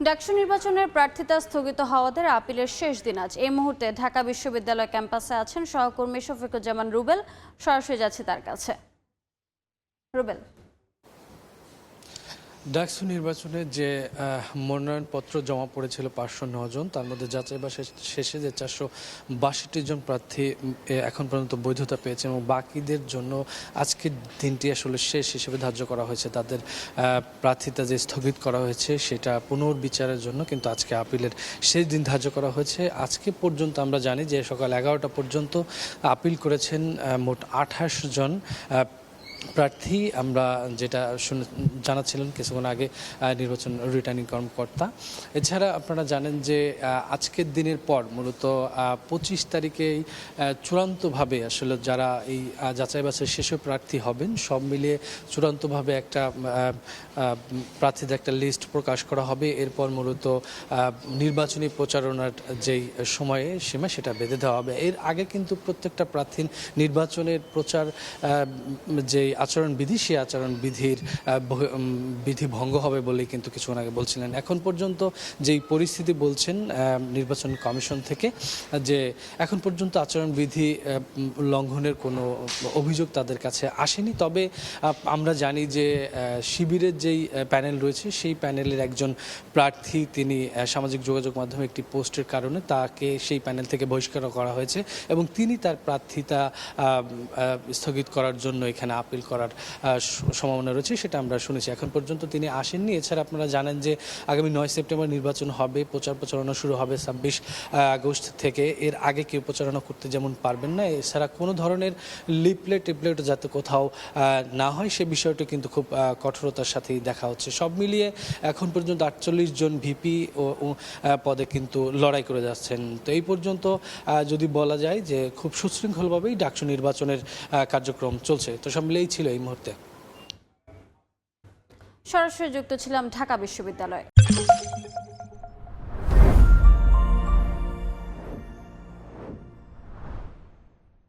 ডাকসু নির্বাচনের প্রার্থিতা স্থগিত হওয়াতে আপিলের শেষ দিন আজ। এই মুহূর্তে ঢাকা বিশ্ববিদ্যালয় ক্যাম্পাসে আছেন সহকর্মী শফিকুজ্জামান রুবেল। সরাসরি যাচ্ছি তার কাছে। রুবেল, ডাকসু নির্বাচনে যে মনোনয়নপত্র জমা পড়েছিল 509 জন, তার মধ্যে যাচাই বাছাই শেষে যে 462 জন প্রার্থী এখন পর্যন্ত বৈধতা পেয়েছে এবং বাকিদের জন্য আজকের দিনটি আসলে শেষ হিসেবে ধার্য করা হয়েছে। তাদের প্রার্থিতা যে স্থগিত করা হয়েছে সেটা পুনর্বিচারের জন্য কিন্তু আজকে আপিলের শেষ দিন ধার্য করা হয়েছে। আজকে পর্যন্ত আমরা জানি যে সকাল 11টা পর্যন্ত আপিল করেছেন মোট 28 জন প্রার্থী। আমরা যেটা জানাচ্ছিলেন কিছুক্ষণ আগে নির্বাচন রিটার্নিং কর্মকর্তা। এছাড়া আপনারা জানেন যে আজকের দিনের পর মূলত 25 তারিখেই চূড়ান্তভাবে আসলে যারা এই যাচাই বাছাই শেষে প্রার্থী হবেন সব মিলিয়ে চূড়ান্তভাবে একটা প্রার্থীদের একটা লিস্ট প্রকাশ করা হবে। এরপর মূলত নির্বাচনী প্রচারণার যেই সময়ে সীমা সেটা বেঁধে দেওয়া হবে। এর আগে কিন্তু প্রত্যেকটা প্রার্থীর নির্বাচনের প্রচার যেই আচরণবিধি সেই আচরণবিধির বিধি ভঙ্গ হবে বলেই কিন্তু কিছুক্ষণ আগে বলছিলেন। এখন পর্যন্ত যেই পরিস্থিতি বলছেন নির্বাচন কমিশন থেকে যে এখন পর্যন্ত আচরণবিধি লঙ্ঘনের কোনো অভিযোগ তাদের কাছে আসেনি। তবে আমরা জানি যে শিবিরের যেই প্যানেল রয়েছে সেই প্যানেলের একজন প্রার্থী তিনি সামাজিক যোগাযোগ মাধ্যমে একটি পোস্টের কারণে তাকে সেই প্যানেল থেকে বহিষ্কার করা হয়েছে এবং তিনি তার প্রার্থিতা স্থগিত করার জন্য এখানে আপিল করার সম্ভাবনা রয়েছে, সেটা আমরা শুনেছি। এখন পর্যন্ত তিনি আসেননি। এছাড়া আপনারা জানেন যে আগামী 9 সেপ্টেম্বর নির্বাচন হবে, প্রচারণা শুরু হবে 26 আগস্ট থেকে। এর আগে কেউ প্রচারণা করতে যেমন পারবেন না। এছাড়া কোনো ধরনের টিপলেট যাতে কোথাও না হয় সে বিষয়টা কিন্তু খুব কঠোরতার সাথেই দেখা হচ্ছে। সব মিলিয়ে এখন পর্যন্ত 48 জন ভিপি ও পদে কিন্তু লড়াই করে যাচ্ছেন। তো এই পর্যন্ত যদি বলা যায় যে খুব সুশৃঙ্খলভাবেই ডাকসু নির্বাচনের কার্যক্রম চলছে। তো সব মিলেই ছিল এই মুহূর্তে। সরাসরি যুক্ত ছিলাম ঢাকা বিশ্ববিদ্যালয়।